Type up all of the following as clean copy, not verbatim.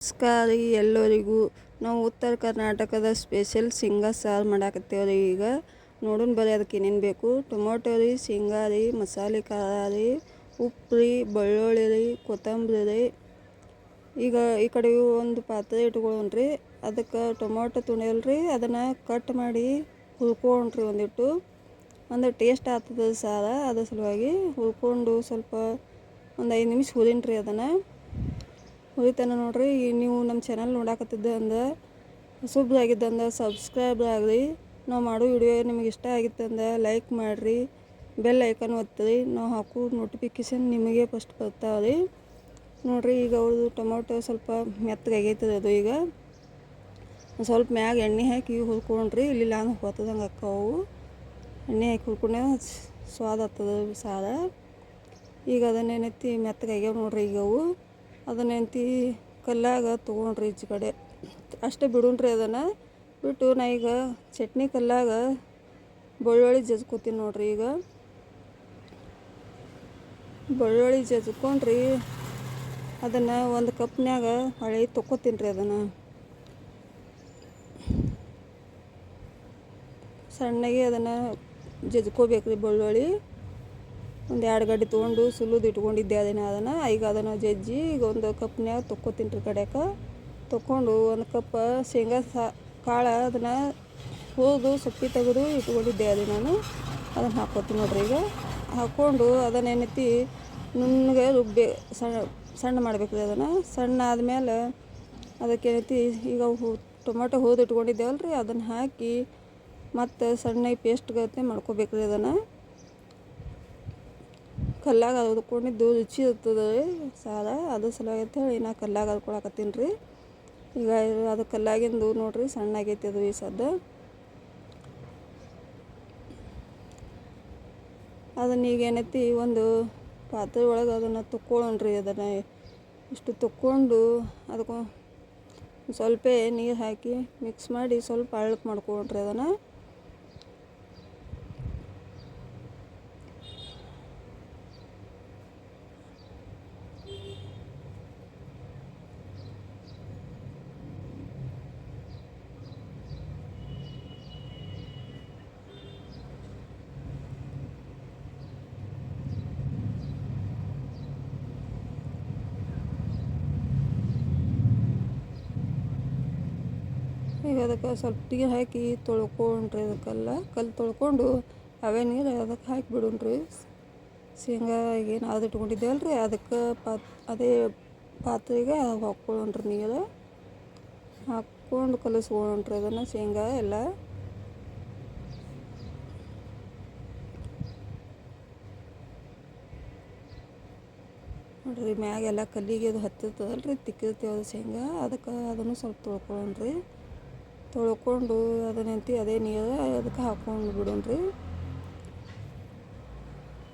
ನಮಸ್ಕಾರ ರೀ ಎಲ್ಲರಿಗೂ. ನಾವು ಉತ್ತರ ಕರ್ನಾಟಕದ ಸ್ಪೆಷಲ್ ಶೇಂಗಾ ಸಾರು ಮಾಡಾಕತ್ತೇವೆ ರೀ. ಈಗ ನೋಡೋಣ ಬರೀ ಅದಕ್ಕೆ ಏನೇನು ಬೇಕು. ಟೊಮೊಟೊ ರೀ, ಶೇಂಗಾ ರೀ, ಮಸಾಲೆ ಖಾರ ರೀ, ಉಪ್ಪು ರೀ, ಬೆಳ್ಳುಳ್ಳಿ ರೀ, ಕೊತ್ತಂಬರಿ ರೀ. ಈಗ ಈ ಕಡೆ ಒಂದು ಪಾತ್ರೆ ಇಟ್ಕೊಳ್ಳೋಣ್ರಿ. ಅದಕ್ಕೆ ಟೊಮೊಟೊ ತುಣಿಯಲ್ರಿ, ಅದನ್ನು ಕಟ್ ಮಾಡಿ ಹುರ್ಕೊಂಡ್ರಿ ಒಂದಿಟ್ಟು. ಅಂದ್ರೆ ಟೇಸ್ಟ್ ಆಗ್ತದೆ ಸಾರು, ಅದ್ರ ಸಲುವಾಗಿ ಹುರ್ಕೊಂಡು ಸ್ವಲ್ಪ ಒಂದು 5 ನಿಮಿಷ ಹುರಿನ್ರಿ. ಅದನ್ನು ಹುರಿತಾನೆ ನೋಡ್ರಿ. ನೀವು ನಮ್ಮ ಚಾನಲ್ ನೋಡಾಕತ್ತಿದ್ದ ಅಂದ್ರೆ ಹೊಸಬ್ರಾಗಿದ್ದಂದ್ರೆ ಸಬ್ಸ್ಕ್ರೈಬ್ ಆಗ್ರಿ. ನಾವು ಮಾಡೋ ವಿಡಿಯೋ ನಿಮಗೆ ಇಷ್ಟ ಆಗಿತ್ತಂದ್ರೆ ಲೈಕ್ ಮಾಡಿರಿ, ಬೆಲ್ ಐಕನ್ ಒತ್ತಿರಿ. ನಾವು ಹಾಕೋ ನೋಟಿಫಿಕೇಷನ್ ನಿಮಗೆ ಫಸ್ಟ್ ಬರ್ತಾವ್ರಿ ನೋಡ್ರಿ. ಈಗ ಅವ್ರದ್ದು ಟೊಮೊಟೊ ಸ್ವಲ್ಪ ಮೆತ್ತಗಾಗೈತದ. ಅದು ಈಗ ಸ್ವಲ್ಪ ಮ್ಯಾಗ ಎಣ್ಣೆ ಹಾಕಿ ಹುರ್ಕೊಂಡ್ರಿ. ಇಲ್ಲಿ ನಾನು ಹೊತ್ತದಂಗೆ ಅಕ್ಕವು ಎಣ್ಣೆ ಹಾಕಿ ಹುರ್ಕೊಂಡೆ ಸ್ವಾದ ಆಗ್ತದೆ ಸಾರು. ಈಗ ಅದನ್ನೇನೈತಿ ಮೆತ್ತಗಾಗ್ಯಾವ ನೋಡ್ರಿ. ಈಗ ಅವು ಅದನ್ನೇಂತಿ ಕಲ್ಲಾಗ ತೊಗೊಂಡ್ರಿ ಈಚೆ ಕಡೆ ಅಷ್ಟೇ ಬಿಡೋಣ್ರಿ. ಅದನ್ನು ಬಿಟ್ಟು ನಾ ಈಗ ಚಟ್ನಿ ಕಲ್ಲಾಗ ಬೆಳ್ಳುಳ್ಳಿ ಜಜ್ಕೋತೀನಿ ನೋಡ್ರಿ. ಈಗ ಬೆಳ್ಳುಳ್ಳಿ ಜಜ್ಕೊಂಡ್ರಿ ಅದನ್ನು ಒಂದು ಕಪ್ನ್ಯಾಗ ಹೊಳೆ ತೊಕ್ಕೋತೀನಿ ರೀ. ಅದನ್ನು ಸಣ್ಣಗೆ ಅದನ್ನು ಜಜ್ಕೋಬೇಕ್ರಿ. ಬೆಳ್ಳುಳ್ಳಿ ಒಂದು 2 ಗಡ್ಡೆ ತೊಗೊಂಡು ಸುಲಿದು ಇಟ್ಕೊಂಡಿದ್ದೆ ಅದನ್ನು. ಈಗ ಅದನ್ನು ಜಜ್ಜಿ ಈಗ ಒಂದು ಕಪ್ನ್ಯಾಗ ತೊಕ್ಕೋತೀನಿ ರೀ. ಕಡೆಗೆ ತೊಗೊಂಡು ಒಂದು ಕಪ್ ಶೇಂಗಾ ಕಾಳು ಅದನ್ನು ಹುರಿದು ಸೊಪ್ಪಿ ತೆಗೆದು ಇಟ್ಕೊಂಡಿದ್ದೆ ನಾನು. ಅದನ್ನು ಹಾಕ್ಕೋತೀನಿ ನೋಡ್ರಿ. ಈಗ ಹಾಕ್ಕೊಂಡು ಅದನ್ನೇನೈತಿ ನುಣ್ಣಗೆ ಸಣ್ಣ ಮಾಡ್ಬೇಕು ರೀ. ಅದನ್ನು ಸಣ್ಣ ಆದಮೇಲೆ ಅದಕ್ಕೇನೈತಿ ಈಗ ಟೊಮೊಟೊ ಹುರಿದು ಇಟ್ಕೊಂಡಿದ್ದೇವಲ್ಲ ರೀ, ಅದನ್ನು ಹಾಕಿ ಮತ್ತು ಸಣ್ಣಗೆ ಪೇಸ್ಟ್ ಗತೆ ಮಾಡ್ಕೋಬೇಕು ರೀ. ಅದನ್ನು ಕಲ್ಲಾಗ ಅದ್ಕೊಂಡಿದ್ದು ರುಚಿ ಇರ್ತದೆ ರೀ ಸಾರು. ಅದ್ರ ಸಲುವಾಗಿ ಅಂತೇಳಿ ನಾ ಕಲ್ಲಾಗ ಅದ್ಕೊಳಕತ್ತೀನಿ ರೀ. ಈಗ ಅದು ಕಲ್ಲಾಗಿಂದು ನೋಡ್ರಿ ಸಣ್ಣ ಆಗೈತಿ ಅದು ಈ ಸದ್ದು. ಅದನ್ನ ಈಗ ಏನೈತಿ ಒಂದು ಪಾತ್ರೆ ಒಳಗೆ ಅದನ್ನು ತೊಕ್ಕೊಳ್ಳೋಣ್ರಿ. ಅದನ್ನು ಇಷ್ಟು ತೊಕ್ಕೊಂಡು ಅದಕ್ಕೆ ಸ್ವಲ್ಪ ನೀರು ಹಾಕಿ ಮಿಕ್ಸ್ ಮಾಡಿ ಸ್ವಲ್ಪ ಅಳ್ಳಕ್ಕೆ ಮಾಡ್ಕೊಳ್ರಿ. ಅದನ್ನು ಈಗ ಅದಕ್ಕೆ ಸ್ವಲ್ಪ ನೀರು ಹಾಕಿ ತೊಳ್ಕೊಂಡ್ರಿ. ಕಲ್ಲು ತೊಳ್ಕೊಂಡು ಅವೇ ನೀರು ಅದಕ್ಕೆ ಹಾಕಿ ಬಿಡೋಣ್ರಿ. ಶೇಂಗಾ ಏನು ಅದು ಇಟ್ಕೊಂಡಿದ್ದೇವಲ್ಲ ರೀ, ಅದಕ್ಕೆ ಅದೇ ಪಾತ್ರೆಗೆ ಹಾಕ್ಕೊಳ್ಳೋಣ್ರಿ. ನೀರು ಹಾಕ್ಕೊಂಡು ಕಲಿಸ್ಕೊಳ್ಳೋಣ್ರಿ ಅದನ್ನು ಶೇಂಗಾ ಎಲ್ಲ. ನೋಡ್ರಿ ಮ್ಯಾಗೆಲ್ಲ ಕಲ್ಲಿಗೆ ಅದು ಹತ್ತಿರ್ತದಲ್ಲ ರೀ, ತಿಕ್ಕಿರ್ತೀವಿ ಅದು ಶೇಂಗಾ. ಅದಕ್ಕೆ ಅದನ್ನು ಸ್ವಲ್ಪ ತೊಳ್ಕೊಳ್ಳೋಣ್ರಿ. ತೊಳ್ಕೊಂಡು ಅದನ್ನಂತಿ ಅದೇ ನೀರು ಅದಕ್ಕೆ ಹಾಕ್ಕೊಂಡು ಬಿಡೋಣ್ರಿ.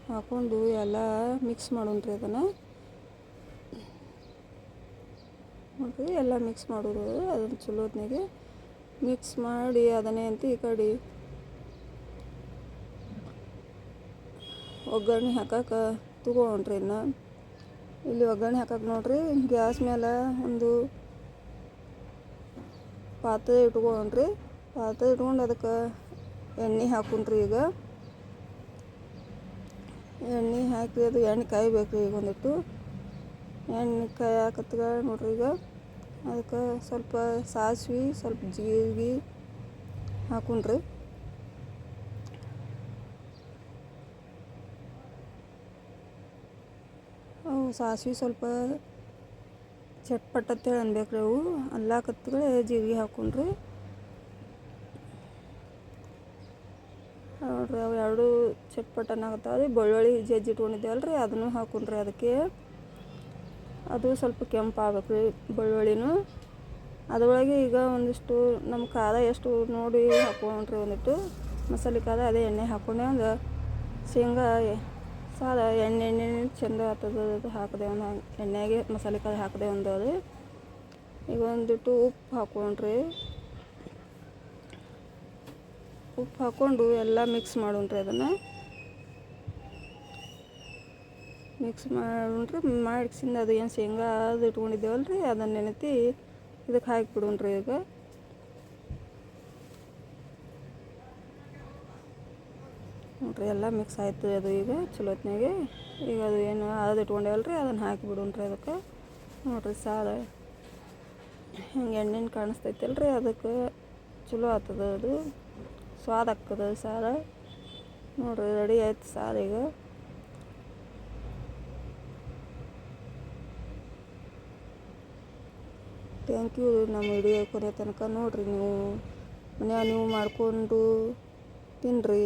ಹಾಕ್ಕೊಂಡು ಎಲ್ಲ ಮಿಕ್ಸ್ ಮಾಡೋಣ್ರಿ. ಅದನ್ನು ನೋಡಿರಿ ಎಲ್ಲ ಮಿಕ್ಸ್ ಮಾಡೋದು. ಅದನ್ನು ಚಲೋತ್ನಾಗೆ ಮಿಕ್ಸ್ ಮಾಡಿ ಅದನ್ನೇ ಅಂತ ಈ ಕಡೆ ಒಗ್ಗರಣೆ ಹಾಕಕ್ಕೆ ತಗೊಳ್ರಿ. ಇನ್ನು ಇಲ್ಲಿ ಒಗ್ಗರಣೆ ಹಾಕಕ್ಕೆ ನೋಡ್ರಿ, ಗ್ಯಾಸ್ ಮೇಲೆ ಒಂದು ಪಾತ್ರೆ ಇಟ್ಕೊಳ್ಳೋಣ್ರಿ. ಪಾತ್ರೆ ಇಟ್ಕೊಂಡು ಅದಕ್ಕೆ ಎಣ್ಣೆ ಹಾಕೊಂಡ್ರಿ. ಈಗ ಎಣ್ಣೆ ಹಾಕಿ ಅದು ಎಣ್ಣೆ ಕಾಯ್ಬೇಕು ರೀ. ಈಗ ಒಂದಿಟ್ಟು ಎಣ್ಣೆ ಕಾಯಕತ್ಗ ನೋಡ್ರಿ. ಈಗ ಅದಕ್ಕೆ ಸ್ವಲ್ಪ ಸಾಸಿವೆ, ಸ್ವಲ್ಪ ಜೀರಿಗೆ ಹಾಕೊಂಡ್ರಿ. ಅವು ಸಾಸಿವೆ ಸ್ವಲ್ಪ ಚಟ್ಪಟ್ ಅಂತೇಳಿ ಅನ್ಬೇಕು ರೀ. ಅವು ಅಲ್ಲಾಕತ್ಗಳೇ ಜೀರಿಗೆ ಹಾಕೊಂಡ್ರಿ. ನೋಡ್ರಿ ಅವು ಎರಡು ಚಟ್ಪಟ್ ಅನ್ನಕತ್ತಾವ ರೀ. ಬೆಳ್ಳುಳ್ಳಿ ಜಜ್ಜಿ ಇಟ್ಕೊಂಡಿದ್ದೇವಲ್ಲ ರೀ, ಅದನ್ನು ಹಾಕೊಂಡ್ರಿ. ಅದಕ್ಕೆ ಅದು ಸ್ವಲ್ಪ ಕೆಂಪು ಆಗ್ಬೇಕು ರೀ ಬೆಳ್ಳುಳ್ಳಿನೂ. ಅದರೊಳಗೆ ಈಗ ಒಂದಿಷ್ಟು ನಮ್ಮ ಖಾರ ಎಷ್ಟು ನೋಡಿ ಹಾಕೊಂಡ್ರಿ. ಒಂದಿಟ್ಟು ಮಸಾಲೆ ಖಾರ ಅದೇ ಎಣ್ಣೆ ಹಾಕೊಂಡೆ ಅಂದ್ರೆ ಶೇಂಗಾ ಸಾರು ಎಣ್ಣೆ ಚೆಂದ ಆಗ್ತದೆ. ಅದು ಹಾಕಿದೆ ಒಂದು ಎಣ್ಣೆಗೆ ಮಸಾಲೆ ಖಾರ ಹಾಕಿದೆ ಒಂದು ರೀ. ಈಗ ಒಂದಿಟ್ಟು ಉಪ್ಪು ಹಾಕೊಂಡ್ರಿ. ಉಪ್ಪು ಹಾಕ್ಕೊಂಡು ಎಲ್ಲ ಮಿಕ್ಸ್ ಮಾಡೋಣ್ರಿ. ಅದನ್ನು ಮಿಕ್ಸ್ ಮಾಡ್ರಿ. ಮಾಡಿಸಿಂದ ಅದು ಏನು ಶೇಂಗಾ ಅದು ಇಟ್ಕೊಂಡಿದ್ದೇವಲ್ಲ ರೀ ಅದನ್ನು ನೆನೆತಿ ಇದಕ್ಕೆ ಹಾಕಿಬಿಡೋಣ್ರಿ. ಈಗ ನೋಡ್ರಿ ಎಲ್ಲ ಮಿಕ್ಸ್ ಆಯ್ತು ಅದು. ಈಗ ಚಲೋ ಹೊತ್ನಾಗೆ ಈಗ ಅದು ಏನು ಅದು ಇಟ್ಕೊಂಡೇವಲ್ಲ ರೀ ಅದನ್ನು ಹಾಕಿಬಿಡೋಣ್ರಿ ಅದಕ್ಕೆ. ನೋಡಿರಿ ಸಾರು ಹಿಂಗೆ ಎಣ್ಣೆನ ಕಾಣಿಸ್ತೈತಲ್ಲ ರೀ ಅದಕ್ಕೆ ಚಲೋ ಆಗ್ತದೆ, ಅದು ಸ್ವಾದ ಆಗ್ತದೆ ಸಾರು. ನೋಡಿರಿ ರೆಡಿ ಆಯ್ತು ಸಾರು. ಈಗ ಥ್ಯಾಂಕ್ ಯು ನಮ್ಮ ವಿಡಿಯೋ ಕೊನೆ ತನಕ ನೋಡಿರಿ. ನೀವು ಮನ್ಯಾಗ ನೀವು ಮಾಡಿಕೊಂಡು ತಿನ್ನಿರಿ.